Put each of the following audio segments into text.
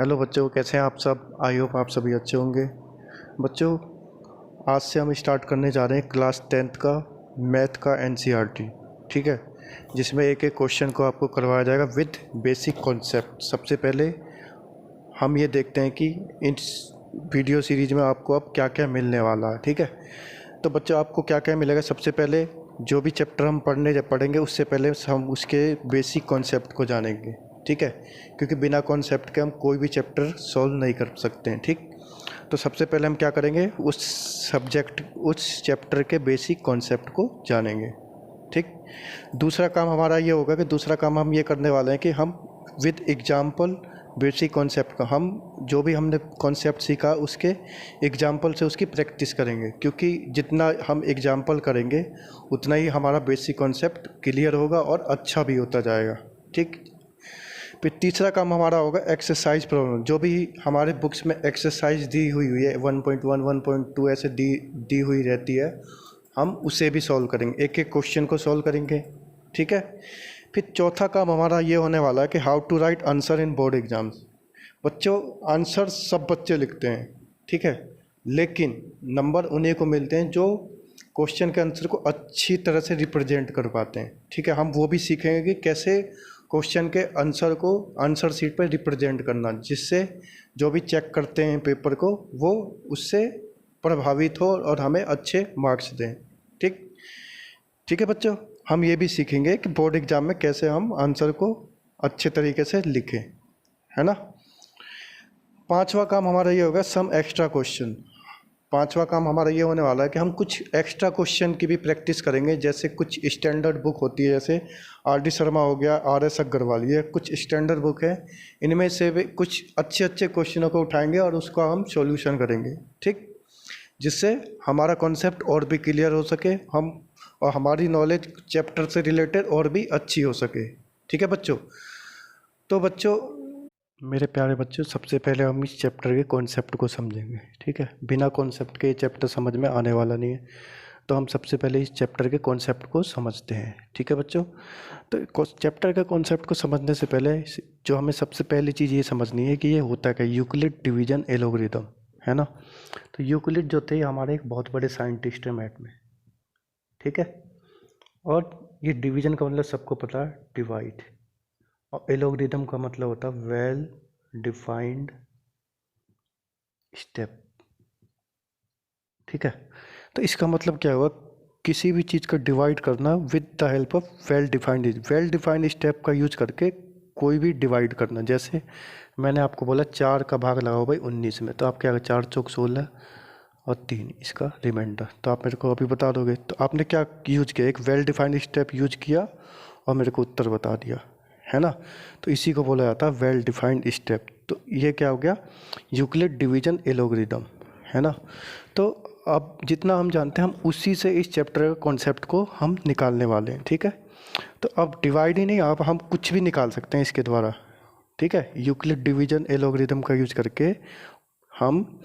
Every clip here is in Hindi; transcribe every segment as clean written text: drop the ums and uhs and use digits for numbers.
हेलो बच्चों, कैसे हैं आप सब। आई होप आप सभी अच्छे होंगे। बच्चों, आज से हम स्टार्ट करने जा रहे हैं क्लास 10th का मैथ का एनसीईआरटी। ठीक है, जिसमें एक एक क्वेश्चन को आपको करवाया जाएगा विद बेसिक कॉन्सेप्ट। सबसे पहले हम ये देखते हैं कि इस वीडियो सीरीज में आपको अब क्या क्या मिलने वाला है। ठीक है, तो बच्चों आपको क्या क्या मिलेगा। सबसे पहले जो भी चैप्टर हम पढ़ेंगे उससे पहले हम उसके बेसिक कॉन्सेप्ट को जानेंगे। ठीक है, क्योंकि बिना कॉन्सेप्ट के हम कोई भी चैप्टर सॉल्व नहीं कर सकते हैं। ठीक, तो सबसे पहले हम क्या करेंगे, उस चैप्टर के बेसिक कॉन्सेप्ट को जानेंगे। ठीक, दूसरा काम हमारा ये होगा कि दूसरा काम हम ये करने वाले हैं कि हम विद एग्जाम्पल बेसिक कॉन्सेप्ट का हम जो भी हमने कॉन्सेप्ट सीखा उसके एग्जाम्पल से उसकी प्रैक्टिस करेंगे, क्योंकि जितना हम एग्जाम्पल करेंगे उतना ही हमारा बेसिक कॉन्सेप्ट क्लियर होगा और अच्छा भी होता जाएगा। ठीक, फिर तीसरा काम हमारा होगा एक्सरसाइज प्रॉब्लम। जो भी हमारे बुक्स में एक्सरसाइज दी हुई है 1.1 1.2 ऐसे दी हुई रहती है, हम उसे भी सॉल्व करेंगे, एक एक क्वेश्चन को सॉल्व करेंगे। ठीक है, फिर चौथा काम हमारा ये होने वाला है कि how to write answer in board exams. बच्चों, आंसर सब बच्चे लिखते हैं, ठीक है, लेकिन नंबर उन्हीं को मिलते हैं जो क्वेश्चन के आंसर को अच्छी तरह से रिप्रेजेंट कर पाते हैं। ठीक है, हम वो भी सीखेंगे कि कैसे क्वेश्चन के आंसर को आंसर शीट पर रिप्रेजेंट करना, जिससे जो भी चेक करते हैं पेपर को वो उससे प्रभावित हो और हमें अच्छे मार्क्स दें। ठीक, ठीक है बच्चों, हम ये भी सीखेंगे कि बोर्ड एग्जाम में कैसे हम आंसर को अच्छे तरीके से लिखें, है ना। पांचवा काम हमारा ये होगा सम एक्स्ट्रा क्वेश्चन। पांचवा काम हमारा ये होने वाला है कि हम कुछ एक्स्ट्रा क्वेश्चन की भी प्रैक्टिस करेंगे। जैसे कुछ स्टैंडर्ड बुक होती है, जैसे आर.डी. शर्मा हो गया, आर.एस. अग्रवाल, ये कुछ स्टैंडर्ड बुक है। इनमें से भी कुछ अच्छे अच्छे क्वेश्चनों को उठाएंगे और उसका हम सॉल्यूशन करेंगे। ठीक, जिससे हमारा कॉन्सेप्ट और भी क्लियर हो सके, हम और हमारी नॉलेज चैप्टर से रिलेटेड और भी अच्छी हो सके। ठीक है बच्चों, तो बच्चों, मेरे प्यारे बच्चों, सबसे पहले हम इस चैप्टर के कॉन्सेप्ट को समझेंगे। ठीक है, बिना कॉन्सेप्ट के ये चैप्टर समझ में आने वाला नहीं है, तो हम सबसे पहले इस चैप्टर के कॉन्सेप्ट को समझते हैं। ठीक है बच्चों, तो चैप्टर के कॉन्सेप्ट को समझने से पहले जो हमें सबसे पहली चीज़ ये समझनी है कि ये होता क्या, यूक्लिड डिवीजन एलोगरिथम, है ना। तो यूक्लिड जो थे हमारे एक बहुत बड़े साइंटिस्ट हैं मैथ में। ठीक है, और ये डिवीजन का मतलब सबको पता है, डिवाइड, और एलोगरिथम का मतलब होता है वेल डिफाइंड स्टेप। ठीक है, तो इसका मतलब क्या हुआ, किसी भी चीज़ का डिवाइड करना with the help of well defined step का यूज करके कोई भी डिवाइड करना। जैसे मैंने आपको बोला 4 का भाग लगाओ भाई 19 में, तो आप क्या, 4 चौक 16 और 3 इसका रिमाइंडर, तो आप मेरे को अभी बता दोगे। तो आपने क्या यूज किया, एक वेल डिफाइंड स्टेप यूज किया और मेरे को उत्तर बता दिया, है ना। तो इसी को बोला जाता है वेल डिफाइंड स्टेप। तो ये क्या हो गया, यूक्लिड डिवीजन एलोगरिथम, है ना। तो अब जितना हम जानते हैं हम उसी से इस चैप्टर का कॉन्सेप्ट को हम निकालने वाले हैं। ठीक है, तो अब डिवाइड ही नहीं, अब हम कुछ भी निकाल सकते हैं इसके द्वारा। ठीक है, यूक्लिड डिवीजन एलोगरिथम का यूज करके हम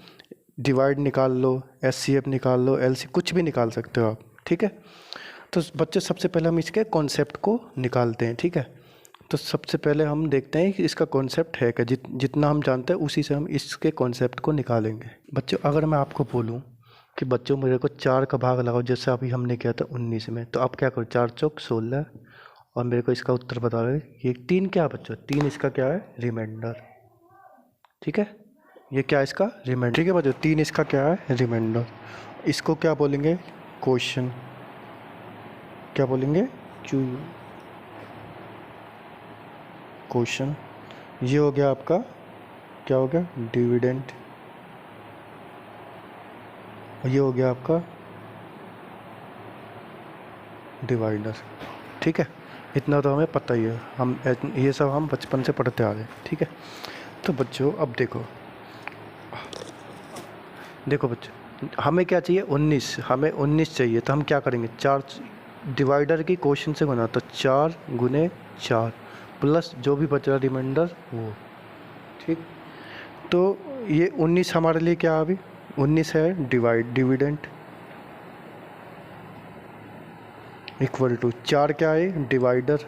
डिवाइड निकाल लो, एचसीएफ निकाल लो, एलसी, कुछ भी निकाल सकते हो आप। ठीक है, तो बच्चे सबसे पहले हम इसके कॉन्सेप्ट को निकालते हैं। ठीक है, तो सबसे पहले हम देखते हैं कि इसका कॉन्सेप्ट है क्या। जितना हम जानते हैं उसी से हम इसके कॉन्सेप्ट को निकालेंगे। बच्चों, अगर मैं आपको बोलूं कि बच्चों मेरे को 4 का भाग लगाओ, जैसे अभी हमने किया था 19 में, तो आप क्या करो, 4 चौक 16 और मेरे को इसका उत्तर बता रहे। ये 3 क्या है बच्चों, 3 इसका क्या है, रिमाइंडर। ठीक है, ये क्या है, इसका रिमाइंडर। ठीक है बच्चों, 3 इसका क्या है, रिमाइंडर। इसको क्या बोलेंगे, क्वेश्चन। क्या बोलेंगे, क्यू क्वेश्चन। ये हो गया आपका, क्या हो गया, डिविडेंड। और ये हो गया आपका डिवाइडर। ठीक है, इतना तो हमें पता ही है, हम ये सब हम बचपन से पढ़ते आ रहे हैं। ठीक है, तो बच्चों अब देखो, देखो बच्चों, हमें क्या चाहिए, 19, हमें 19 चाहिए। तो हम क्या करेंगे, 4 डिवाइडर की क्वेश्चन से बना, तो 4 गुने 4 प्लस जो भी बच रहा रिमाइंडर वो। ठीक, तो ये 19 हमारे लिए क्या, अभी 19 है डिविडेंड, इक्वल टू 4 क्या है, डिवाइडर,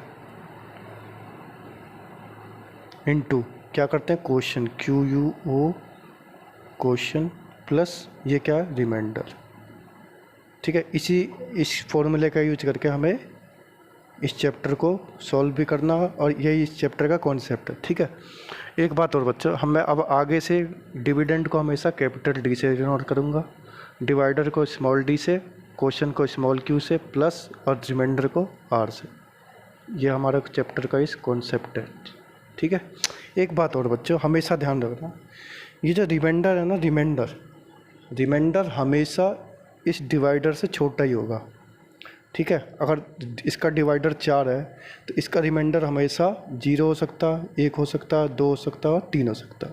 इनटू क्या करते हैं, क्वेश्चन, QUO क्वेश्चन प्लस ये क्या है, रिमाइंडर। ठीक है, इस फॉर्मूले का यूज करके हमें इस चैप्टर को सॉल्व भी करना है और यही इस चैप्टर का कॉन्सेप्ट है। ठीक है, एक बात और बच्चों, मैं अब आगे से डिविडेंड को हमेशा कैपिटल डी से डिनोट करूँगा, डिवाइडर को स्मॉल डी से, क्वेश्चन को स्मॉल क्यू से प्लस और रिमाइंडर को आर से। ये हमारा चैप्टर का इस कॉन्सेप्ट है। ठीक है, एक बात और बच्चों हमेशा ध्यान रखना, ये जो रिमाइंडर है ना, रिमाइंडर हमेशा इस डिवाइडर से छोटा ही होगा। ठीक है, अगर इसका डिवाइडर 4 है तो इसका रिमाइंडर हमेशा 0 हो सकता, 1 हो सकता, 2 हो सकता और 3 हो सकता।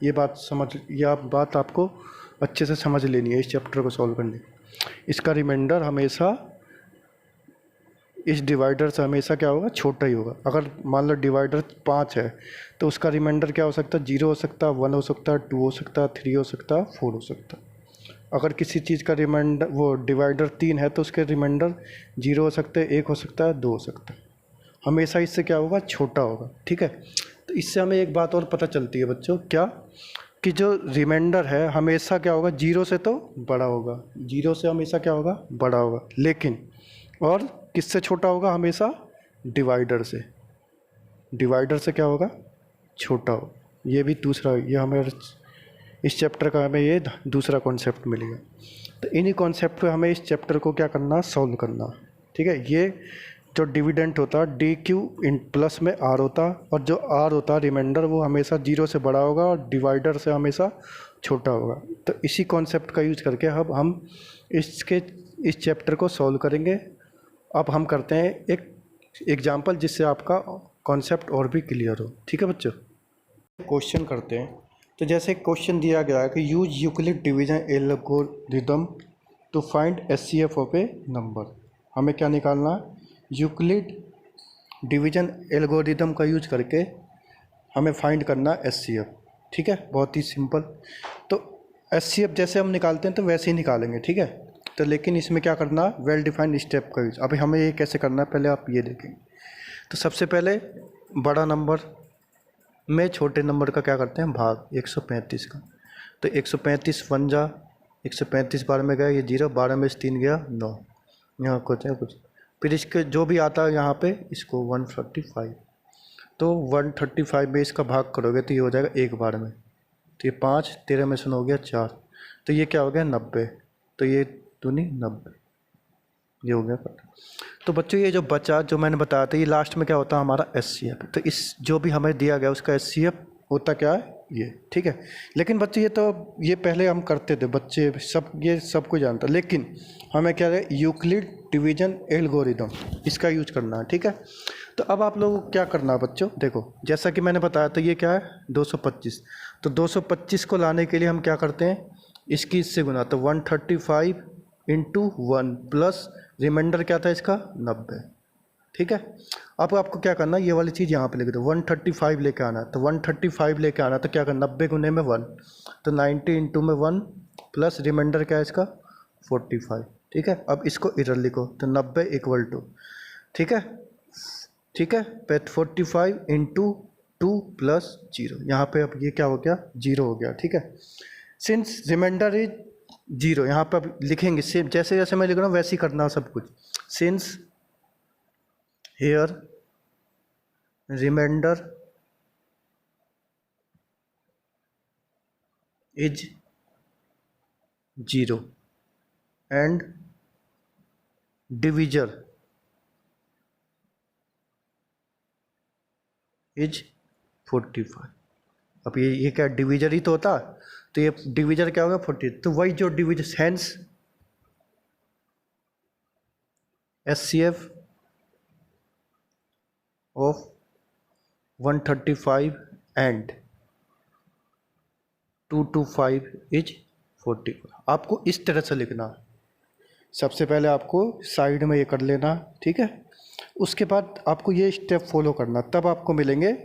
ये बात आपको अच्छे से समझ लेनी है इस चैप्टर को सॉल्व करने। इसका रिमाइंडर हमेशा इस डिवाइडर से हमेशा क्या होगा, छोटा ही होगा। अगर मान लो डिवाइडर 5 है तो उसका रिमाइंडर क्या हो सकता है, 0 हो सकता, 1 हो सकता, 2 हो सकता, 3 हो सकता, 4 हो सकता। अगर किसी चीज़ का रिमाइंडर वो डिवाइडर 3 है तो उसके रिमाइंडर 0 हो सकते हैं, 1 हो सकता है, 2 हो सकता है, हमेशा इससे क्या होगा, छोटा होगा। ठीक है, तो इससे हमें एक बात और पता चलती है बच्चों, क्या कि जो रिमाइंडर है हमेशा क्या होगा, 0 से तो बड़ा होगा, 0 से हमेशा क्या होगा, बड़ा होगा, लेकिन और किससे छोटा होगा, हमेशा डिवाइडर से क्या होगा, छोटा हो। ये भी दूसरा, ये हमें इस चैप्टर का हमें ये दूसरा कॉन्सेप्ट मिलेगा। तो इन्हीं कॉन्सेप्ट पे हमें इस चैप्टर को क्या करना, सॉल्व करना। ठीक है, ये जो डिविडेंट होता डी क्यू इन प्लस में आर होता, और जो आर होता रिमाइंडर वो हमेशा 0 से बड़ा होगा और डिवाइडर से हमेशा छोटा होगा। तो इसी कॉन्सेप्ट का यूज करके अब हम इस चैप्टर को सॉल्व करेंगे। अब हम करते हैं एक एग्जाम्पल जिससे आपका कॉन्सेप्ट और भी क्लियर हो। ठीक है बच्चों, क्वेश्चन करते हैं। तो जैसे क्वेश्चन दिया गया है कि use Euclid division algorithm to find HCF of a number. हमें क्या निकालना है, यूक्लिड डिवीजन एल्गोरिथम का यूज करके हमें फाइंड करना एचसीएफ। ठीक है, बहुत ही सिंपल। तो एचसीएफ जैसे हम निकालते हैं तो वैसे ही निकालेंगे। ठीक है, तो लेकिन इसमें क्या करना, वेल डिफाइंड स्टेप का यूज। अभी हमें ये कैसे करना है, पहले आप ये देखेंगे। तो सबसे पहले बड़ा नंबर में छोटे नंबर का क्या करते हैं, भाग 135 का। तो 135 वन जा 135 बार में गया ये 0, 12 में से 3 गया 9, यहाँ कुछ फिर इसके जो भी आता है यहाँ पे इसको 135। तो 135 में इसका भाग करोगे तो ये हो जाएगा 1 बार में, तो ये 5, 13 में से 9 हो गया 4, तो ये क्या हो गया 90। तो ये दूनी 90, ये हो गया कट। तो बच्चों ये जो बचा, जो मैंने बताया था, ये लास्ट में क्या होता है हमारा एचसीएफ। तो इस जो भी हमें दिया गया उसका एचसीएफ होता क्या है ये। ठीक है, लेकिन बच्चे ये पहले हम करते थे, बच्चे ये सब कुछ जानता, लेकिन हमें क्या है, यूक्लिड डिवीजन एल्गोरिथम इसका यूज करना है। ठीक है, तो अब आप लोगों को क्या करना है बच्चों, देखो जैसा कि मैंने बताया था ये क्या है 225। तो 225 को लाने के लिए हम क्या करते हैं, इसकी इससे गुना, तो 135 इंटू 1 प्लस रिमाइंडर क्या था इसका 90। ठीक है, अब आपको क्या करना, ये वाली चीज़ यहाँ पे लिख दो, 135 लेके आना। तो 135 लेके आना तो क्या करना, 90 गुने में 1, तो 90 इंटू में 1 प्लस रिमाइंडर क्या है इसका 45। ठीक है, अब इसको इधर लिखो, तो 90 इक्वल टू, ठीक है 45 इंटू 2 प्लस 0, यहाँ पे अब ये क्या हो गया 0 हो गया। ठीक है, सिंस रिमाइंडर इज 0, यहाँ पे अब लिखेंगे सेम, जैसे जैसे मैं लिख रहा हूँ वैसे ही करना सब कुछ। Since here remainder is 0 and divisor is 45। अब ये क्या डिविजर ही तो होता, तो ये डिविजर क्या होगा 40। तो वही जो divisor, hence HCF of 135 and 225 is 45। आपको इस तरह से लिखना, सबसे पहले आपको साइड में ये कर लेना। ठीक है, उसके बाद आपको ये स्टेप फॉलो करना, तब आपको मिलेंगे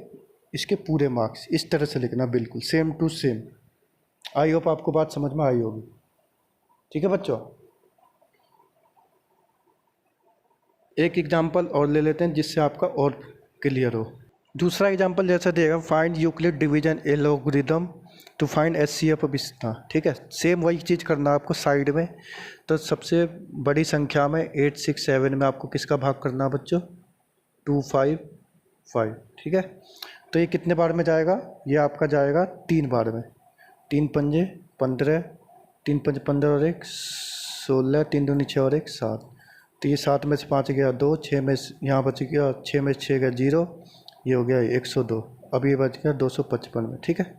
इसके पूरे मार्क्स। इस तरह से लिखना, बिल्कुल same to same. I hope आपको बात समझ में आई होगी। ठीक है बच्चों, एक एग्जाम्पल और ले लेते हैं जिससे आपका और क्लियर हो। दूसरा एग्जांपल जैसा देगा, find Euclid division algorithm to find HCF of इतना, ठीक है। सेम वही चीज़ करना है आपको साइड में। तो सबसे बड़ी संख्या में 8 6 7 में आपको किसका भाग करना है बच्चों? 2 5 5, ठीक है। तो ये कितने बार में जाएगा? ये आपका जाएगा 3 बार में। 3 पंजे 15, 3 पंजे 15 और 1 16, 3 दूनी 6 और 1 7। तो ये 7 में से 5 गया 2, 6 में यहाँ बच गया, 6 में 6 गया 0, ये हो गया 102। अब ये बच गया 255 में, ठीक है।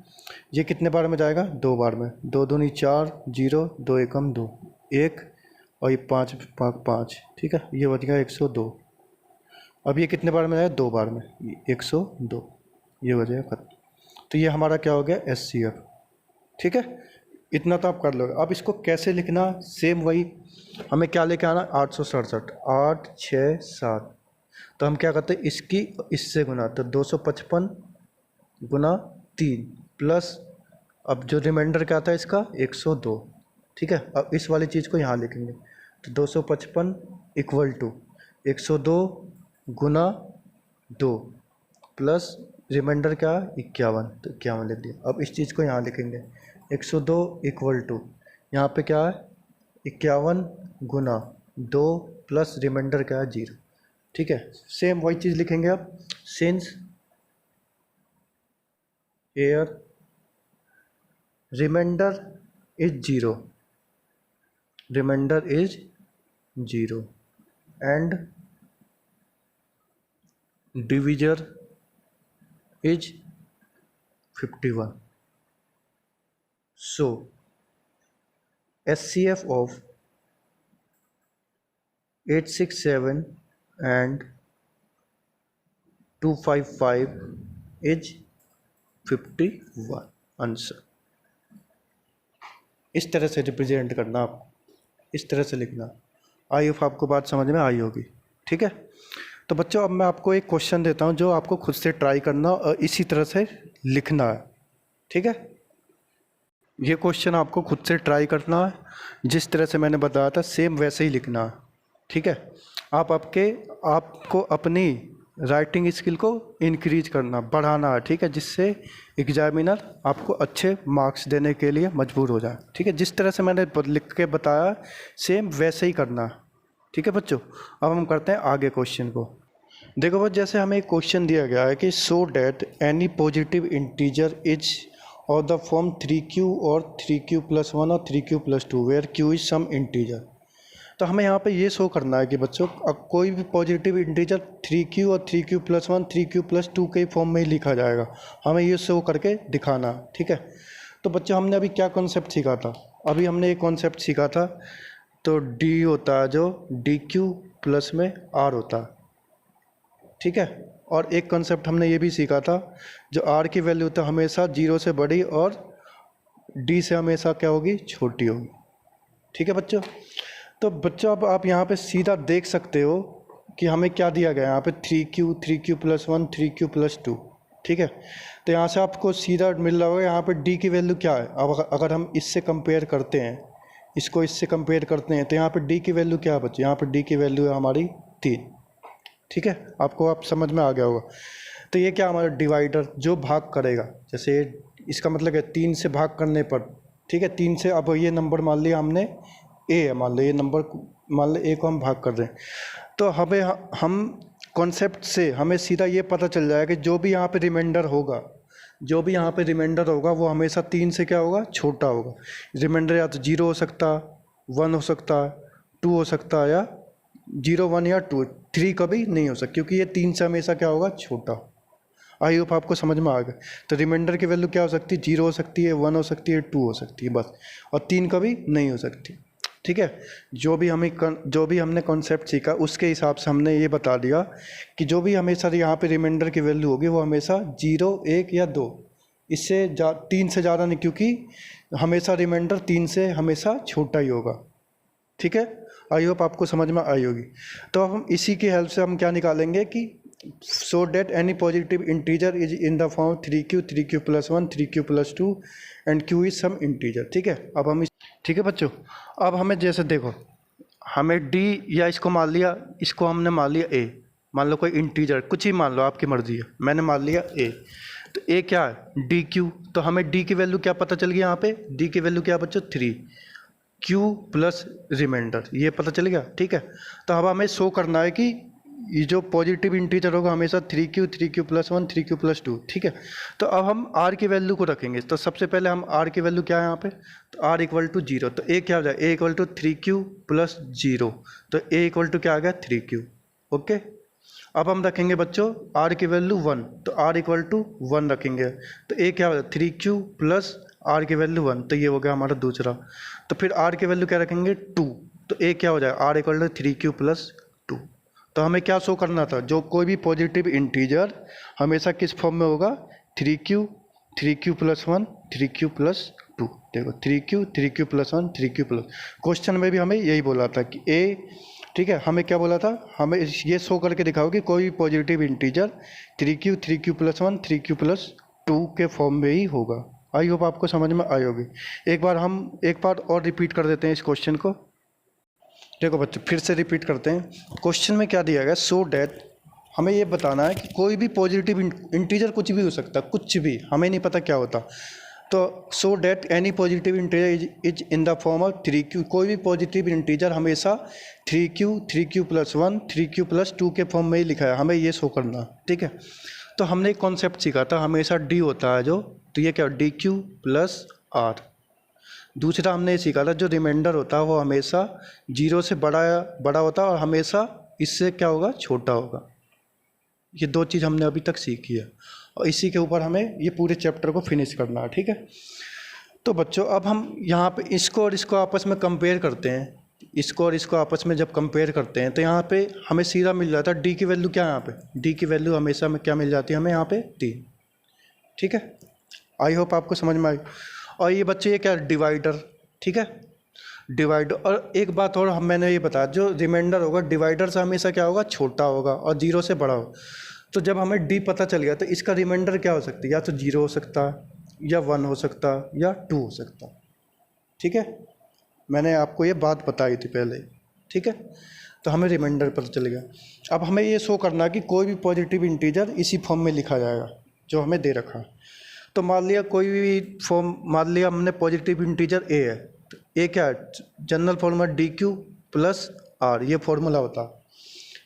ये कितने बार में जाएगा? 2 बार में। 2 दूनी 4, 0, 2 एकम 2, 1 और ये 5 5, ठीक है। ये बच गया 102। अब ये कितने बार में जाएगा? 2 बार में, 102। ये हो जाएगा खत्म। तो ये हमारा क्या हो गया? एचसीएफ, ठीक है। इतना तो आप कर लोगे। अब इसको कैसे लिखना? सेम वही, हमें क्या लेके आना? 867, 8 6 7। तो हम क्या करते हैं? इसकी इससे गुना, तो 255 गुना 3 प्लस, अब जो रिमाइंडर क्या आता है इसका? 102, ठीक है। अब इस वाली चीज़ को यहाँ लिखेंगे, तो 255 इक्वल टू 102 गुना 2 प्लस रिमाइंडर क्या? 51, तो 51 लिख दिया। अब इस चीज़ को यहाँ लिखेंगे, 102 इक्वल टू, यहाँ पे क्या है? 51 गुना 2 प्लस रिमाइंडर क्या है? 0, ठीक है। सेम वही चीज़ लिखेंगे अब, since air remainder is 0, remainder is 0 and divisor is 51, so SCF of 867 and 255 is 51 answer. इस तरह से रिप्रेजेंट करना, आप इस तरह से लिखना। आई होप आपको बात समझ में आई होगी, ठीक है। तो बच्चों अब मैं आपको एक क्वेश्चन देता हूं जो आपको खुद से ट्राई करना और इसी तरह से लिखना है, ठीक है। ये क्वेश्चन आपको खुद से ट्राई करना है, जिस तरह से मैंने बताया था सेम वैसे ही लिखना है, ठीक है। आपको अपनी राइटिंग स्किल को इंक्रीज करना, बढ़ाना है, ठीक है, जिससे एग्जामिनर आपको अच्छे मार्क्स देने के लिए मजबूर हो जाए, ठीक है। जिस तरह से मैंने लिख के बताया सेम वैसे ही करना है, ठीक है बच्चों। अब हम करते हैं आगे क्वेश्चन को। देखो बच्चों, जैसे हमें एक क्वेश्चन दिया गया है कि so that any positive integer is और the form 3q or 3q+1 or 3q+2 where q is some integer. तो हमें यहाँ पे ये शो करना है कि बच्चों कोई भी positive integer 3q or 3q+1 3q+2 के फॉर्म में ही लिखा जाएगा, हमें ये शो करके दिखाना, ठीक है। तो बच्चों हमने अभी क्या कॉन्सेप्ट सीखा था? अभी हमने एक कॉन्सेप्ट सीखा था, तो d होता है जो dq प्लस में r होता है, ठीक है। और एक कॉन्सेप्ट हमने ये भी सीखा था, जो r की वैल्यू तो हमेशा 0 से बड़ी और d से हमेशा क्या होगी? छोटी होगी, ठीक है बच्चों। तो बच्चों अब आप यहाँ पे सीधा देख सकते हो कि हमें क्या दिया गया है यहाँ पे 3q 3q+1 3q+2, ठीक है। तो यहाँ से आपको सीधा मिल रहा होगा यहाँ पे d की वैल्यू क्या है। अब अगर हम इससे कंपेयर करते हैं, इसको इससे कंपेयर करते हैं, तो यहाँ पे d की वैल्यू क्या है बच्चे? यहाँ पे d की वैल्यू है हमारी 3, ठीक है। आपको आप समझ में आ गया होगा। तो ये क्या हमारा डिवाइडर जो भाग करेगा, जैसे इसका मतलब है 3 से भाग करने पर, ठीक है। 3 से, अब ये नंबर मान लिया हमने a है, मान लो ये नंबर, मान लो a को हम भाग कर रहे हैं, तो हम कॉन्सेप्ट से हमें सीधा ये पता चल जाएगा कि जो भी यहाँ पे रिमाइंडर होगा, जो भी यहाँ पे रिमाइंडर होगा वो हमेशा 3 से क्या होगा? छोटा होगा। रिमाइंडर या तो 0 हो सकता है, 1 हो सकता है, 2 हो सकता है, या 0 1 या 2, 3 कभी नहीं हो सकता, क्योंकि ये 3 से हमेशा क्या होगा? छोटा। आई होप आपको समझ में आ गया। तो रिमाइंडर की वैल्यू क्या हो सकती है? 0 हो सकती है, 1 हो सकती है, 2 हो सकती है, बस। और 3 कभी नहीं हो सकती, ठीक है। जो भी हमने कॉन्सेप्ट सीखा उसके हिसाब से हमने ये बता दिया कि जो भी हमेशा यहाँ पे रिमाइंडर की वैल्यू होगी वो हमेशा 0 1 या 2, इससे 3 से ज़्यादा नहीं, क्योंकि हमेशा रिमाइंडर 3 से हमेशा छोटा ही होगा, ठीक है। आई होप आपको समझ में आई होगी। तो अब हम इसी की हेल्प से हम क्या निकालेंगे कि so that any positive integer is in the form 3q 3q+1 3q+2 and q is some integer, ठीक है। अब हम ठीक है बच्चों, अब हमें जैसे देखो, हमें d या इसको मान लिया, इसको हमने मान लिया a, मान लो कोई इंटीजर कुछ ही मान लो, आपकी मर्जी है, मैंने मान लिया ए। तो ए क्या है, डी क्यू। तो हमें डी की वैल्यू क्या पता चल गई यहाँ पे, डी की वैल्यू क्या है बच्चों 3, क्यू प्लस रिमाइंडर, ये पता चल गया। ठीक है, तो अब हमें शो करना है कि ये जो पॉजिटिव इंटीजर होगा हमेशा 3Q प्लस 1 3Q प्लस 2। ठीक है, तो अब हम r की वैल्यू को रखेंगे। तो सबसे पहले हम r की वैल्यू क्या है यहाँ पे, तो r इक्वल टू 0। तो a क्या हो जाएगा, a equal to 3Q plus 0। तो a इक्वल टू क्या आ गया 3Q। ओके, अब हम रखेंगे बच्चों r की वैल्यू 1, तो r इक्वल टू 1 रखेंगे। तो a क्या हो जाएगा 3Q प्लस r की वैल्यू 1, तो ये हो गया हमारा दूसरा। तो फिर r की वैल्यू क्या रखेंगे 2, तो a क्या हो जाएगा r equal to 3Q plus 2। तो हमें क्या शो करना था, जो कोई भी पॉजिटिव इंटीजर हमेशा किस फॉर्म में होगा, 3Q प्लस 1 3Q प्लस 2। देखो 3Q plus 1 3Q plus, question में भी हमें यही बोला था कि ए, ठीक है, हमें क्या बोला था, हमें ये शो करके दिखाओ कि कोई भी positive integer 3Q plus 1 3Q plus 2 के फॉर्म में ही होगा। आई होप आपको समझ में आई होगी। एक बार और रिपीट कर देते हैं इस क्वेश्चन को। देखो बच्चों फिर से रिपीट करते हैं, क्वेश्चन में क्या दिया गया, सो डैट, हमें ये बताना है कि कोई भी पॉजिटिव इंटीजर कुछ भी हो सकता है, कुछ भी, हमें नहीं पता क्या होता। तो सो that any positive integer is in the form of 3Q, कोई भी पॉजिटिव इंटीजर हमेशा 3Q प्लस 1 3Q प्लस 2 के फॉर्म में ही लिखा है, हमें ये शो करना। ठीक है, तो हमने एक कॉन्सेप्ट सीखा था, हमेशा डी होता है जो, तो ये क्या DQ प्लस R। दूसरा हमने ये सीखा था जो रिमाइंडर होता है वो हमेशा 0 से बड़ा होता है और हमेशा इससे क्या होगा, छोटा होगा। ये दो चीज़ हमने अभी तक सीखी है और इसी के ऊपर हमें ये पूरे चैप्टर को फिनिश करना है। ठीक है, तो बच्चों अब हम यहाँ पे इसको और इसको आपस में कंपेयर करते हैं। इसको और इसको आपस में जब कंपेयर करते हैं तो यहाँ पे हमें सीधा मिल जाता है डी की वैल्यू क्या है, यहाँ पे डी की वैल्यू हमेशा में क्या मिल जाती है हमें यहाँ पे 3। ठीक है, आई होप आपको समझ में आई। और ये बच्चे ये क्या डिवाइडर, ठीक है, डिवाइडर। और एक बात और मैंने ये बताया, जो रिमाइंडर होगा डिवाइडर से हमेशा क्या होगा, छोटा होगा और 0 से बड़ा होगा। तो जब हमें डी पता चल गया तो इसका रिमाइंडर क्या हो सकती है, या तो 0 हो सकता है या 1 हो सकता है या 2 हो सकता है। ठीक है, मैंने आपको ये बात बताई थी पहले। ठीक है, तो हमें रिमाइंडर पता चल गया। अब हमें ये शो करना कि कोई भी पॉजिटिव इंटीजर इसी फॉर्म में लिखा जाएगा जो हमें दे रखा है। तो मान लिया कोई भी फॉर्म, मान लिया हमने पॉजिटिव इंटीजर ए है, तो ए क्या है, general formula DQ plus R, ये फॉर्मूला होता।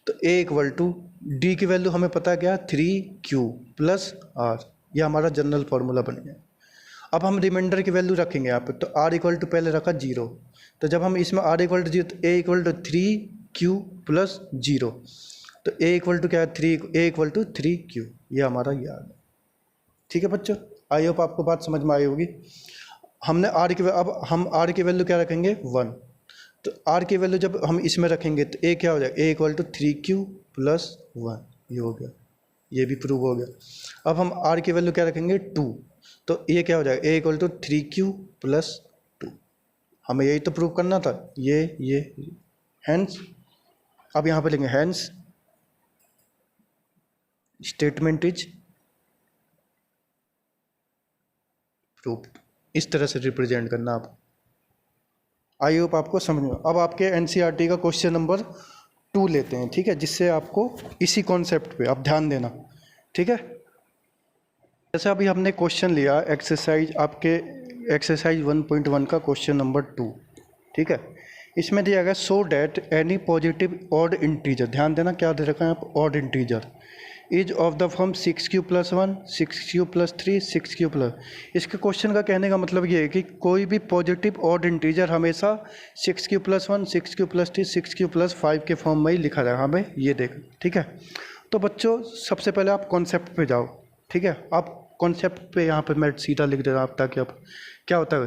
तो ए इक्वल टू डी की वैल्यू हमें पता क्या है 3Q प्लस R, ये हमारा जनरल फार्मूला बन गया। अब हम रिमाइंडर की वैल्यू रखेंगे यहाँ पे, तो R इक्वल टू पहले रखा 0, तो जब हम इसमें R इक्वल टू 0 तो A equal to 3Q plus 0, तो A इक्वल टू क्या है A इक्वल टू 3Q, ये हमारा याद है। ठीक है बच्चों, आई होप आपको बात समझ में आई होगी। हमने अब हम R की वैल्यू क्या रखेंगे 1, तो R की वैल्यू जब हम इसमें रखेंगे तो A क्या हो जाएगा A equal to 3Q plus 1, ये हो गया, ये भी प्रूव हो गया। अब हम R की वैल्यू क्या रखेंगे 2, तो ये क्या हो जाएगा A equal to 3Q plus 2, हमें यही तो प्रूव करना था। ये हैंस, अब यहाँ पे लिखेंगे हैंस स्टेटमेंट इज प्रूव्ड, इस तरह से रिप्रेजेंट करना आप। आई होप आपको समझ में। अब आपके NCERT का क्वेश्चन नंबर 2 लेते हैं, ठीक है, जिससे आपको इसी कॉन्सेप्ट पे आप ध्यान देना। ठीक है, जैसे अभी हमने क्वेश्चन लिया एक्सरसाइज, आपके एक्सरसाइज 1.1 का क्वेश्चन नंबर 2, ठीक है, इसमें दिया गया सो that any positive odd integer, ध्यान देना क्या दे रखा है आप, odd integer is of the form 6Q plus 1 6Q plus 3 6Q plus. इसके क्वेश्चन का कहने का मतलब ये है कि कोई भी पॉजिटिव ऑड इंटीजर हमेशा 6Q plus 1 6Q plus 3 6Q plus 5 के फॉर्म में ही लिखा जाएगा, हमें ये देख। ठीक है, तो बच्चों सबसे पहले आप कॉन्सेप्ट पे जाओ। ठीक है, आप कॉन्सेप्ट पे यहाँ पे मैं सीधा लिख दे रहा हूँ ताकि आप क्या होता है।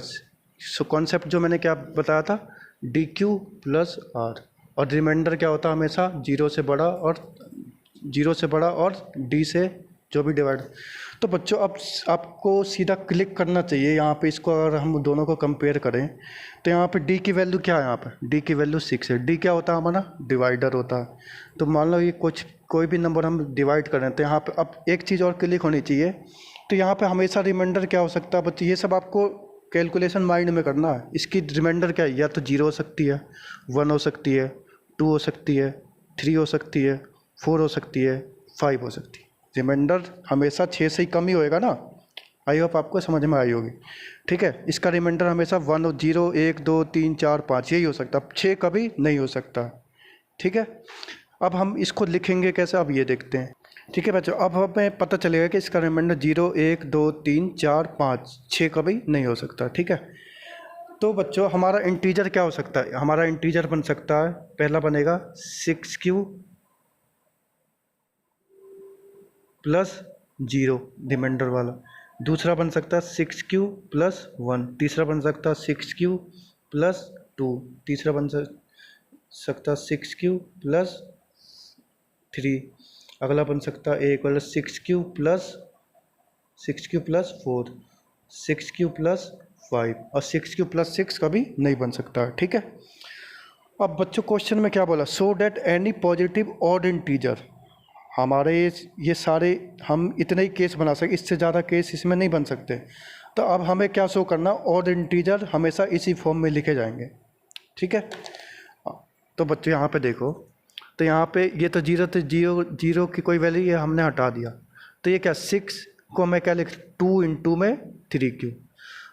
सो कॉन्सेप्ट जो मैंने क्या बताया था DQ प्लस R, और रिमाइंडर क्या होता है हमेशा 0 से बड़ा और D से जो भी डिवाइड। तो बच्चों अब आपको सीधा क्लिक करना चाहिए यहाँ पे, इसको अगर हम दोनों को कंपेयर करें तो यहाँ पे D की वैल्यू क्या है, यहाँ पे D की वैल्यू 6 है। D क्या होता है हमारा डिवाइडर होता है। तो मान लो ये कोई भी नंबर हम डिवाइड करें तो यहाँ पे अब एक चीज़ और क्लिक होनी चाहिए, तो यहाँ पे हमेशा रिमाइंडर क्या हो सकता है बच्चे, ये सब आपको कैलकुलेशन माइंड में करना है। इसकी रिमाइंडर क्या है, या तो 0 हो सकती है 1 हो सकती है 2 हो सकती है 3 हो सकती है 4 हो सकती है, 5 हो सकती है। रिमाइंडर हमेशा 6 से ही कम ही होएगा ना। आई होप आपको समझ में आई होगी। ठीक है, इसका रिमाइंडर हमेशा 1 0 1 2 3 4 5 यही हो सकता, 6 कभी नहीं हो सकता। ठीक है, अब हम इसको लिखेंगे कैसे, अब ये देखते हैं। ठीक है बच्चों, अब हमें पता चलेगा कि इसका रिमाइंडर 0 1 2 3 4 5 6 कभी नहीं हो सकता। ठीक है, तो बच्चों हमारा इंटीजर क्या हो सकता है, हमारा इंटीजर बन सकता है, पहला बनेगा 6q प्लस 0 रिमाइंडर वाला, दूसरा बन सकता है 6q प्लस 1, तीसरा बन सकता है 6q प्लस 2, तीसरा बन सकता है 6q प्लस 3, अगला बन सकता है एक वाला 6q प्लस 4, 6q प्लस 5 और 6q प्लस 6 कभी नहीं बन सकता। ठीक है, अब बच्चों क्वेश्चन में क्या बोला, सो that any positive odd integer, हमारे ये सारे हम इतने ही केस बना सकते, इससे ज़्यादा केस इसमें नहीं बन सकते। तो अब हमें क्या शो करना, ऑड इंटीजर हमेशा इसी फॉर्म में लिखे जाएंगे। ठीक है, तो बच्चों यहाँ पे देखो, तो यहाँ पे ये तो 0 तो 0 की कोई वैल्यू, ये हमने हटा दिया, तो ये क्या 6 को मैं क्या लिख 2 इंटू में 3q।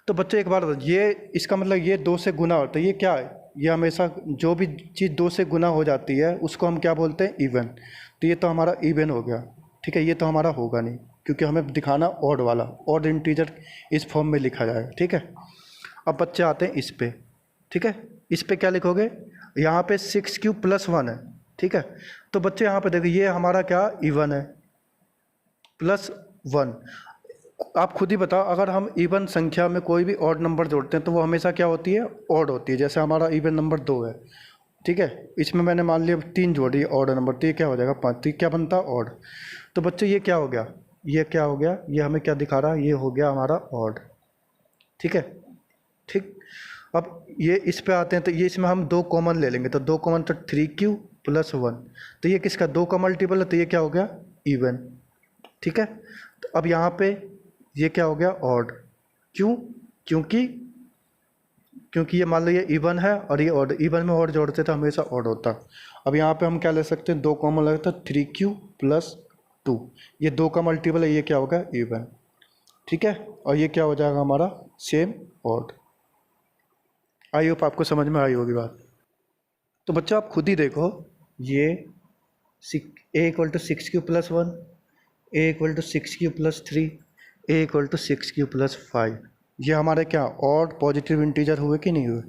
तो बच्चों एक बार ये इसका मतलब ये 2 से गुना होता है, ये क्या है, ये हमेशा जो भी चीज़ 2 से गुना हो जाती है उसको हम क्या बोलते हैं, इवन। तो ये तो हमारा इवन हो गया। ठीक है, ये तो हमारा होगा नहीं क्योंकि हमें दिखाना ऑड वाला, ऑड इंटीजर इस फॉर्म में लिखा जाएगा। ठीक है, अब बच्चे आते हैं इस पे। ठीक है, इस पे क्या लिखोगे, यहाँ पे 6q प्लस 1 है। ठीक है, तो बच्चे यहाँ पे देखो ये हमारा क्या इवन है, प्लस 1। आप खुद ही बताओ, अगर हम इवन संख्या में कोई भी ऑड नंबर जोड़ते हैं तो वो हमेशा क्या होती है, ऑड होती है। जैसे हमारा इवन नंबर 2 है, ठीक है, इसमें मैंने मान लिया 3 जोड़ी ऑड नंबर, तो ये क्या हो जाएगा 5, तो क्या बनता है ऑड। तो बच्चों ये क्या हो गया, ये क्या हो गया, ये हमें क्या दिखा रहा है, ये हो गया हमारा ऑड। ठीक है, ठीक, अब ये इस पे आते हैं, तो ये इसमें हम 2 कॉमन ले लेंगे, तो 2 कॉमन तो 3q प्लस 1, तो ये किसका 2 का मल्टीपल है, तो ये क्या हो गया इवन। ठीक है, तो अब यहाँ पे ये क्या हो गया ऑड, क्यों, क्योंकि ये मान लो ये इवन है और ये ऑड, इवन में ऑड जोड़ते तो हमेशा ऑड होता। अब यहाँ पे हम क्या ले सकते हैं, 2 कॉमन लगता है 3q प्लस 2, ये 2 का मल्टीपल है, ये क्या होगा इवन। ठीक है, और ये क्या हो जाएगा हमारा सेम ऑड। आई होप आपको समझ में आई होगी बात। तो बच्चों आप खुद ही देखो, ये a equal to 6q plus 1, a equal to 6q plus 3, a equal to 6q plus 5, ये हमारे क्या ऑड पॉजिटिव इंटीजर हुए कि नहीं हुए।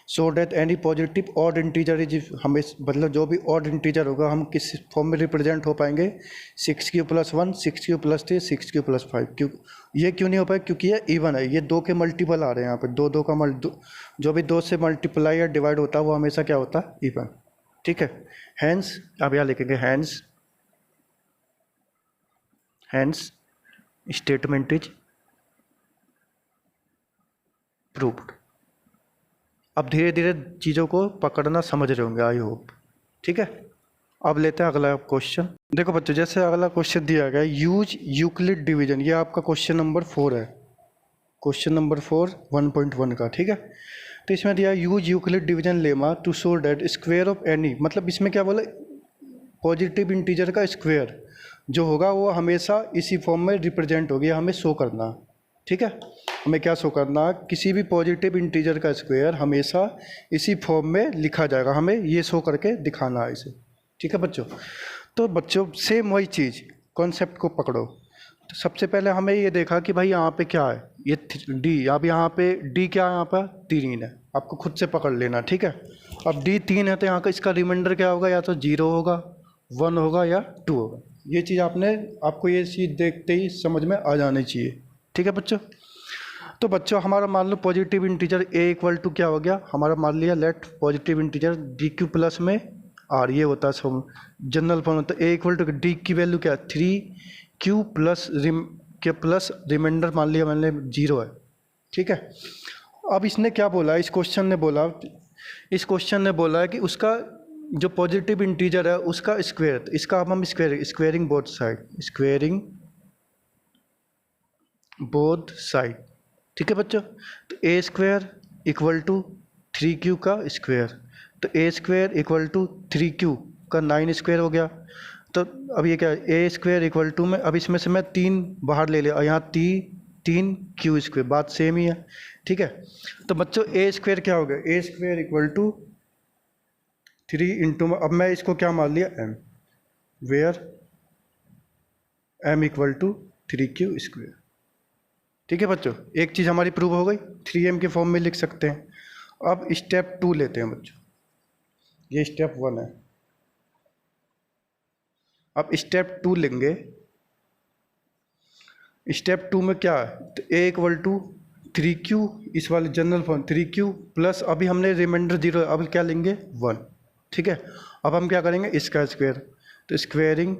सो that any positive odd integer is, हमें मतलब जो भी ऑड इंटीजर होगा हम किस फॉर्म में रिप्रेजेंट हो पाएंगे, 6q plus 1, 6q plus 3, 6q plus 5। क्यों ये क्यों नहीं हो पाए, क्योंकि ये इवन है, ये 2 के मल्टीपल आ रहे हैं यहाँ पे, 2 का जो भी 2 से मल्टीप्लाई या डिवाइड होता है वो हमेशा क्या होता है इवन। ठीक है, हैंस अब यहाँ लिखेंगे हैंस स्टेटमेंट इज प्रूव्ड। अब धीरे धीरे चीज़ों को पकड़ना समझ रहे होंगे आई होप। ठीक है, अब लेते हैं अगला क्वेश्चन। देखो बच्चों, जैसे अगला क्वेश्चन दिया गया यूज यूक्लिड डिवीजन, ये आपका क्वेश्चन नंबर 4 है, क्वेश्चन नंबर 4 1.1 का। ठीक है, तो इसमें दिया use Euclid division lemma to show that square of any, मतलब इसमें क्या बोला, पॉजिटिव इंटीजर का स्क्वायर जो होगा वो हमेशा इसी फॉर्म में रिप्रेजेंट होगी, हमें शो करना। ठीक है, हमें क्या शो करना, किसी भी पॉजिटिव इंटीजर का स्क्वायर हमेशा इसी फॉर्म में लिखा जाएगा, हमें ये शो करके दिखाना है इसे। ठीक है बच्चों, तो बच्चों सेम वही चीज़ कॉन्सेप्ट को पकड़ो। तो सबसे पहले हमें ये देखा कि भाई यहाँ पे क्या है, ये डी, अब यहाँ पे डी क्या है, यहाँ पर 3 है, आपको खुद से पकड़ लेना। ठीक है, अब डी 3 है तो यहाँ का इसका रिमाइंडर क्या होगा, या तो 0 होगा, 1 होगा या 2 होगा। ये चीज़ आपको ये चीज़ देखते ही समझ में आ जानी चाहिए। ठीक है बच्चों, तो बच्चों हमारा मान लो positive integer a equal to क्या हो गया, हमारा मान लिया let positive integer dq plus में r, ये होता है सब जनरल फॉर्म होता है। a इक्वल टू d की वैल्यू क्या 3q प्लस रिमाइंडर मान लिया मैंने 0 है। ठीक है, अब इसने क्या बोला, इस क्वेश्चन ने बोला है कि उसका जो पॉजिटिव इंटीजर है उसका स्क्वायर, इसका अब हम स्क्वेयरिंग बोथ साइड। ठीक है बच्चों, तो a square equal to 3q का स्क्वायर, तो a square equal to 3q का 9 स्क्वायर हो गया, तो अब ये क्या है, ए स्क्वायर इक्वल टू में, अब इसमें से मैं 3 बाहर ले लिया और यहाँ 3 क्यू स्क्वायर, बात सेम ही है, ठीक है। तो बच्चों ए स्क्वायर क्या हो गया, a square equal to 3 into में, अब मैं इसको क्या मान लिया m, where m equal to 3Q square, ठीक है बच्चों। एक चीज़ हमारी प्रूव हो गई, 3M के फॉर्म में लिख सकते हैं। अब स्टेप 2 लेते हैं बच्चों, ये स्टेप 1 है। अब स्टेप 2 लेंगे, स्टेप 2 में क्या है, तो ए इक्वल टू 3Q, इस वाले जनरल फॉर्म 3Q प्लस, अभी हमने रिमाइंडर 0, अब क्या लेंगे 1, ठीक है। अब हम क्या करेंगे, इसका स्क्वायर, तो squaring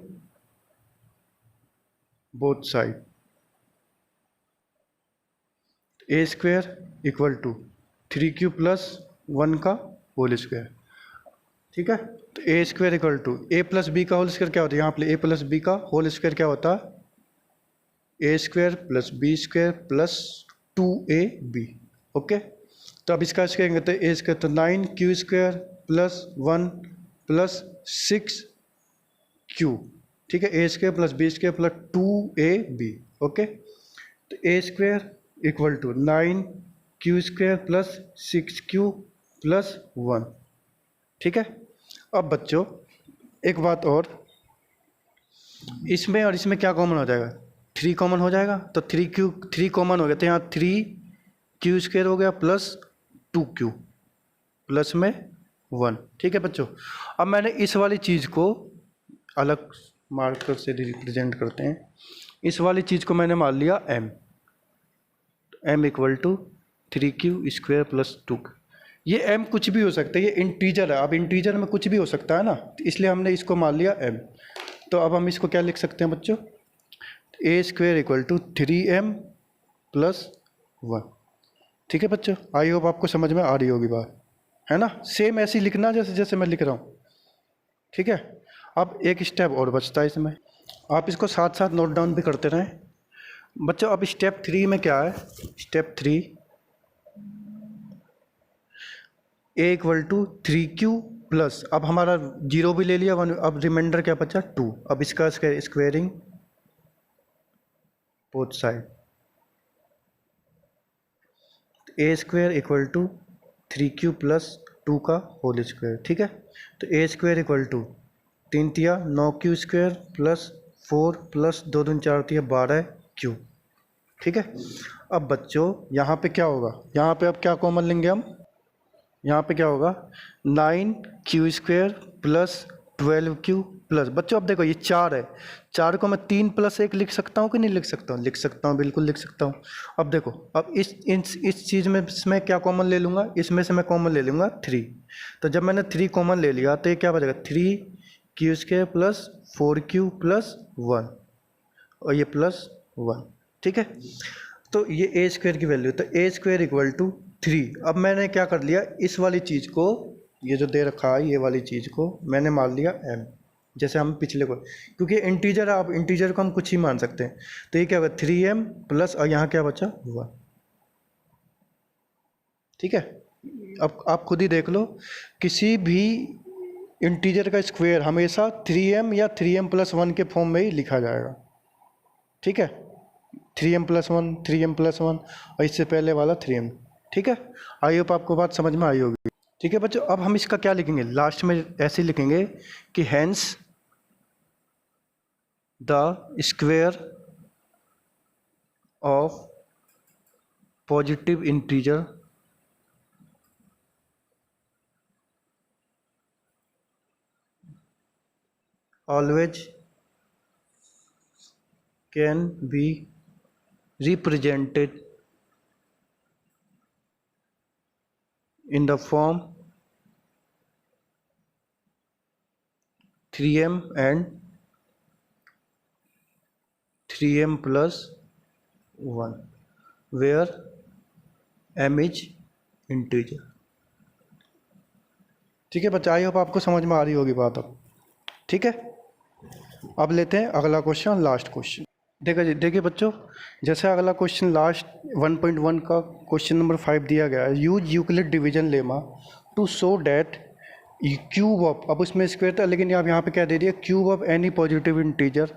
both side, A square equal to 3Q plus 1 का होल स्क्वायर, ठीक है। तो A square equal to A plus B का होल स्क्वायर क्या होता है, यहाँ पे ए प्लस बी का होल स्क्वायर क्या होता है, A square plus B square plus 2AB, okay. तो अब इसका स्क्वायर कहते हैं ए स्क्वायर, तो 9Q square plus 1 plus 6Q, ठीक है, A square plus B square plus 2AB, okay. तो A square equal to 9Q square plus 6Q plus 1, ठीक है। अब बच्चों एक बात और, इसमें और इसमें क्या कॉमन हो जाएगा, 3 कॉमन हो जाएगा, तो 3 कॉमन हो गया, तो यहाँ 3Q स्क्वायर हो गया प्लस 2Q प्लस में 1, ठीक है बच्चों। अब मैंने इस वाली चीज़ को अलग मार्कर से रिप्रेजेंट करते हैं, इस वाली चीज़ को मैंने मान लिया m, m equal to 3Q square plus 2Q। ये m कुछ भी हो सकता है, ये इंटीजर है, अब इंटीजर में कुछ भी हो सकता है ना, तो इसलिए हमने इसको मान लिया m। तो अब हम इसको क्या लिख सकते हैं बच्चों, A square equal to 3M plus 1, ठीक है बच्चों। आई होप आपको समझ में आ रही होगी बात, है ना, सेम ऐसे ही लिखना जैसे जैसे मैं लिख रहा हूँ, ठीक है। अब एक स्टेप और बचता है इसमें, आप इसको साथ साथ नोट डाउन भी करते रहें बच्चों। अब स्टेप 3 में क्या है, step 3 a equal to 3Q plus, अब हमारा 0 भी ले लिया 1, अब रिमाइंडर क्या बचा 2, अब इसका squaring both side, A square equal to 3Q plus 2 का होल स्क्वायर, ठीक है। तो ए स्क्वायर इक्वल टू 3 तिया 9Q स्क्वायर प्लस 4 प्लस 2 दूनी 4 तिया 12Q, ठीक है। अब बच्चों यहाँ पे क्या होगा, यहाँ पे अब क्या कॉमन लेंगे हम, यहाँ पे क्या होगा 9Q square plus 12Q plus, बच्चों अब देखो ये 4 है, 4 को मैं 3 प्लस 1 लिख सकता हूँ कि नहीं लिख सकता हूँ, लिख सकता हूँ, बिल्कुल लिख सकता हूँ। अब देखो, अब इस चीज़ में इसमें क्या कॉमन ले लूँगा, इसमें से मैं कॉमन ले लूँगा 3, तो जब मैंने 3 कॉमन ले लिया तो ये क्या बचेगा 3Q square plus 4Q plus 1 और ये प्लस 1, ठीक है। तो ये ए स्क्वायर की वैल्यू, तो ए स्क्वायर इक्वल टू 3। अब मैंने क्या कर लिया, इस वाली चीज़ को, ये जो दे रखा है ये वाली चीज़ को मैंने मान लिया m, जैसे हम पिछले को, क्योंकि इंटीजर है, आप इंटीजर को हम कुछ ही मान सकते हैं। तो ये क्या होगा 3m प्लस, और यहाँ क्या बचा 1, ठीक है। अब आप खुद ही देख लो, किसी भी इंटीजर का स्क्वायर हमेशा 3m या 3m प्लस 1 के फॉर्म में ही लिखा जाएगा, ठीक है। 3m प्लस 1, 3m प्लस 1 और इससे पहले वाला 3m, ठीक है। आई होप आपको बात समझ में आई होगी, ठीक है बच्चों। अब हम इसका क्या लिखेंगे, लास्ट में ऐसे लिखेंगे कि hence the square of positive integer always can be represented in the form 3m and 3m plus 1 where m is integer, ठीक है बच्चा। आई होप आपको समझ में आ रही होगी बात अब, ठीक है। अब लेते हैं अगला क्वेश्चन, लास्ट क्वेश्चन। देखिए बच्चों, जैसे अगला क्वेश्चन लास्ट 1.1 का क्वेश्चन नंबर 5 दिया गया है, use Euclid division lemma to show that cube of, अब उसमें स्क्वायर था लेकिन आप यहाँ पे क्या दे दिया, cube of any positive integer,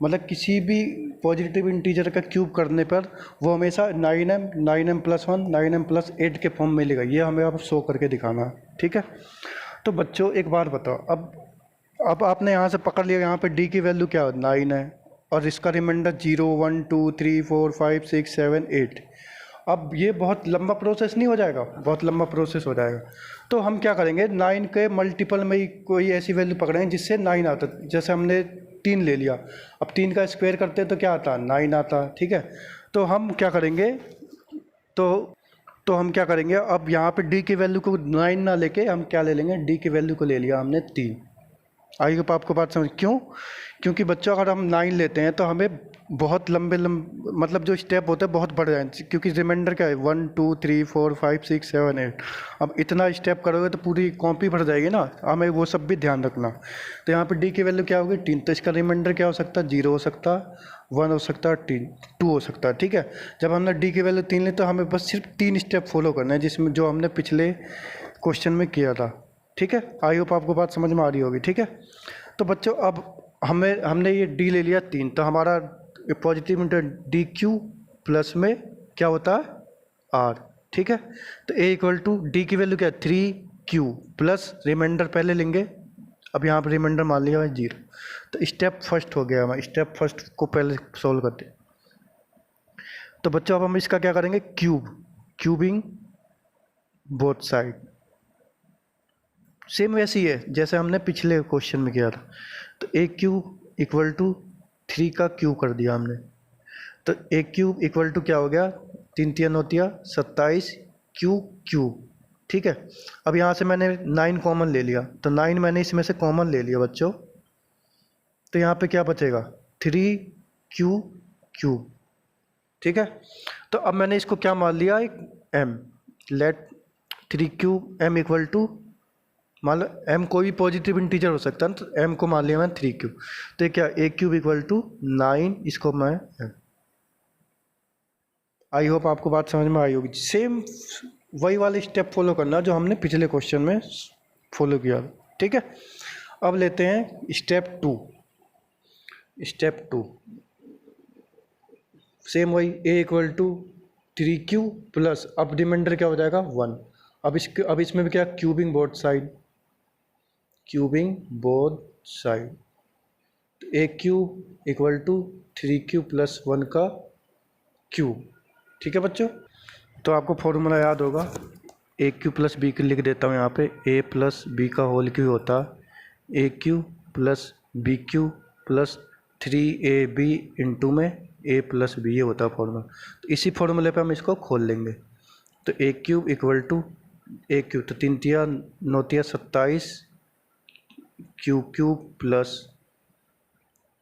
मतलब किसी भी पॉजिटिव इंटीजर का क्यूब करने पर वो हमेशा 9m 9m+1 9m+8 के फॉर्म में मिलेगा। ये हमें अब शो करके दिखाना है, ठीक है। तो बच्चों एक बार बताओ, अब आपने यहाँ से पकड़ लिया, यहाँ पे डी की वैल्यू क्या है 9 है, और इसका रिमाइंडर 0 1 2 3 4 5 6 7 8। अब ये बहुत लंबा प्रोसेस नहीं हो जाएगा, बहुत लंबा प्रोसेस हो जाएगा। तो हम क्या करेंगे, 9 के मल्टीपल में ही कोई ऐसी वैल्यू पकड़ेंगे जिससे 9 आता। जैसे हमने 3 ले लिया, अब 3 का स्क्वायर करते हैं तो क्या आता, 9 आता, ठीक है। तो हम क्या करेंगे, तो हम क्या करेंगे, अब यहाँ पे डी की वैल्यू को 9 ना लेके हम क्या ले लेंगे, डी की वैल्यू को ले लिया हमने 3। आई होप आपको बात समझ, क्यों, क्योंकि बच्चों अगर हम 9 लेते हैं तो हमें बहुत लंबे मतलब जो स्टेप होते हैं बहुत बढ़ जाएंगे, क्योंकि रिमाइंडर क्या है 1 2 3 4 5 6 7 8। अब इतना स्टेप करोगे तो पूरी कॉपी भर जाएगी ना, हमें वो सब भी ध्यान रखना। तो यहाँ पे डी की वैल्यू क्या होगी 3, तो इसका रिमाइंडर क्या हो सकता है, 0 हो सकता, 1 हो सकता है, 2 हो सकता है, ठीक है। जब हमने डी की वैल्यू 3 ली तो हमें बस सिर्फ 3 स्टेप फॉलो करना है, जिसमें जो हमने पिछले क्वेश्चन में किया था, ठीक है। आई होप आपको बात समझ में आ रही होगी, ठीक है। तो बच्चों अब हमने ये डी ले लिया 3, तो हमारा positive inter D Q plus में क्या होता है आर, ठीक है। तो ए इक्वल टू डी की वैल्यू क्या है 3Q प्लस रिमाइंडर पहले लेंगे, अब यहाँ पर रिमाइंडर मान लिया है 0। तो स्टेप फर्स्ट हो गया, हमारा स्टेप फर्स्ट को पहले सॉल्व करते। तो बच्चों अब हम इसका क्या करेंगे, क्यूबिंग बोथ साइड, सेम वैसी है जैसे हमने पिछले क्वेश्चन में किया था। तो ए क्यूब इक्वल टू 3 का क्यूब कर दिया हमने, तो ए क्यूब इक्वल टू क्या हो गया, 3 3 9 27 क्यूब, ठीक है। अब यहाँ से मैंने 9 कॉमन ले लिया, तो 9 मैंने इसमें से कॉमन ले लिया बच्चों, तो यहाँ पे क्या बचेगा 3Q, ठीक है। तो अब मैंने इसको क्या मान लिया, एक m, let 3Q m equal to, मान लो m कोई भी पॉजिटिव इंटीजर हो सकता है ना, तो m को मान लिया मैंने 3Q। तो क्या ए क्यूब इक्वल टू 9, इसको मैं m। आई होप आपको बात समझ में आई होगी। सेम वही वाले स्टेप फॉलो करना जो हमने पिछले क्वेश्चन में फॉलो किया, ठीक है। अब लेते हैं स्टेप 2। सेम वही ए इक्वल टू 3Q प्लस, अब रिमाइंडर क्या हो जाएगा 1। अब इसमें भी क्या, क्यूबिंग बोथ साइड, तो A cube equal to 3Q plus 1 का क्यूब, ठीक है बच्चों। तो आपको फॉर्मूला याद होगा, ए क्यू प्लस बी लिख देता हूँ यहाँ पे, ए प्लस बी का होल क्यू होता A cube plus B cube plus 3AB into में ए प्लस बी, ये होता है फॉर्मूला। तो इसी फॉर्मूले पे हम इसको खोल लेंगे। तो A cube equal to A cube, तो 3 3 9 27 cube plus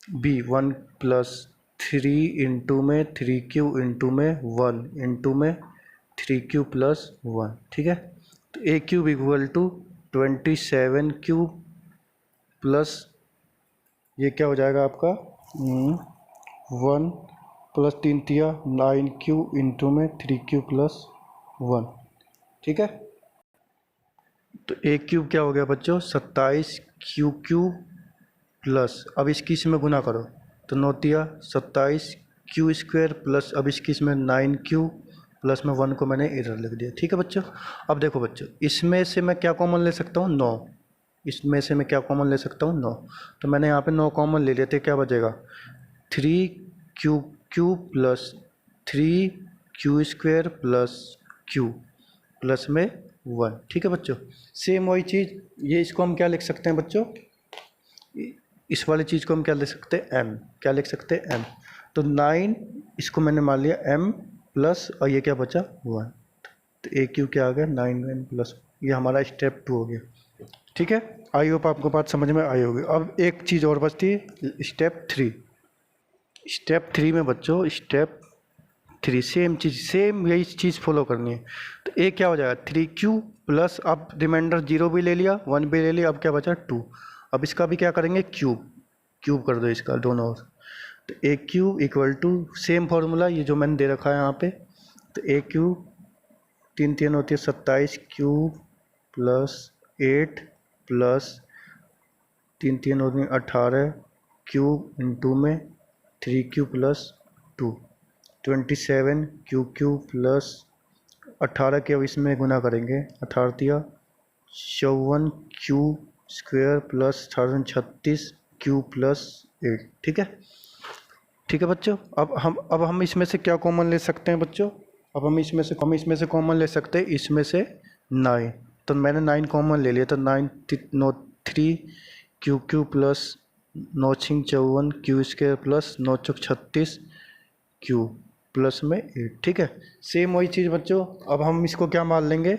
B 1 plus 3 into में 3Q इंटू में 1 इंटू में 3Q प्लस 1, ठीक है। तो A cube equal to 27Q plus, ये क्या हो जाएगा आपका 1 प्लस 3 9Q इंटू में 3Q प्लस 1, ठीक है। तो ए क्यूब क्या हो गया बच्चों 27Q प्लस, अब इसकी इसमें गुना करो, तो 9 27Q स्क्वायर प्लस, अब इसकी इसमें 9Q प्लस में 1 को मैंने इधर लिख दिया, ठीक है बच्चों। अब देखो बच्चों, इसमें से मैं क्या कॉमन ले सकता हूँ 9, इसमें से मैं क्या कॉमन ले सकता हूँ 9, तो मैंने यहाँ पे 9 कॉमन ले लिया, तो क्या बचेगा 3Q plus 3Q square plus Q plus में 1, ठीक है बच्चों। सेम वही चीज़, ये इसको हम क्या लिख सकते हैं बच्चों, इस वाली चीज़ को हम क्या लिख सकते हैं m, क्या लिख सकते हैं m। तो 9 इसको मैंने मान लिया m प्लस, और ये क्या बचा 1, तो ए क्यू क्या आ गया 9 प्लस, ये हमारा स्टेप 2 हो गया, ठीक है। आई होप आपको बात समझ में आई होगी। अब एक चीज़ और बचती है स्टेप 3 में बच्चों, स्टेप 3 सेम चीज़, सेम यही चीज़ फॉलो करनी है। तो ए क्या हो जाएगा 3Q प्लस, अब रिमाइंडर 0 भी ले लिया 1 भी ले लिया, अब क्या बचा 2। अब इसका भी क्या करेंगे क्यूब कर दो इसका दोनों ओर, तो A cube equal to same formula ये जो मैंने दे रखा है यहाँ पे, तो ए क्यूब 3 3 होती है 27 क्यूब प्लस 8 प्लस 3 3 और 18 क्यूब इंटू में 3 क्यू प्लस 2 27 क्यू प्लस 18 के अब इसमें गुना करेंगे, 18 54 Q square plus 36 Q plus 8। ठीक है, ठीक है बच्चों। अब हम इसमें से क्या कॉमन ले सकते हैं बच्चों? अब हम इसमें से कॉमन ले सकते हैं, इसमें से 9। तो मैंने 9 कॉमन ले लिया, तो 9 9 3 Q plus 9 6 54 Q square plus 9 चौक 36 क्यू प्लस में 8। ठीक है, सेम वही चीज़ बच्चों। अब हम इसको क्या मान लेंगे,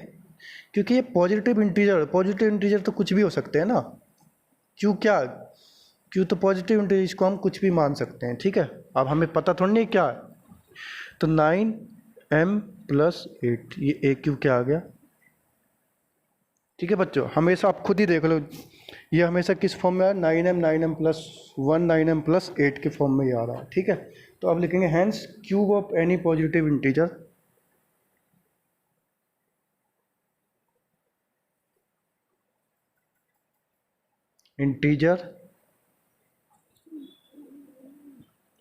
क्योंकि ये पॉजिटिव इंटीजर तो कुछ भी हो सकते हैं ना। क्यू तो पॉजिटिव इंटीजर, इसको हम कुछ भी मान सकते हैं। ठीक है, अब हमें पता थोड़ी नहीं क्या है। तो 9m प्लस 8, ये ए क्यू क्या आ गया। ठीक है बच्चों, हमेशा आप खुद ही देख लो, ये हमेशा किस फॉर्म में आ रहा है, 9m प्लस 1 9m प्लस 8 के फॉर्म में ही आ रहा है। ठीक है, तो अब लिखेंगे hence cube of any positive integer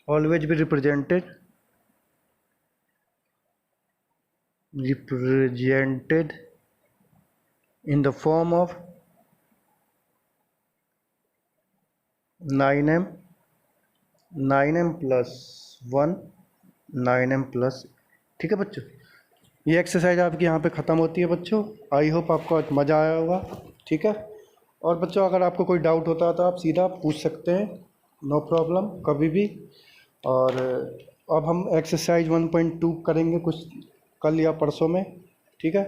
always be represented in the form of 9m plus 1 9m plus. ठीक है बच्चों, ये एक्सरसाइज आपकी यहाँ पे ख़त्म होती है बच्चों। आई होप आपको आज मज़ा आया होगा। ठीक है, और बच्चों अगर आपको कोई डाउट होता है तो आप सीधा पूछ सकते हैं, नो प्रॉब्लम, कभी भी। और अब हम एक्सरसाइज 1.2 करेंगे कुछ कल या परसों में। ठीक है,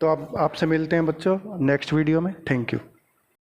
तो आप आपसे मिलते हैं बच्चों नेक्स्ट वीडियो में। Thank you.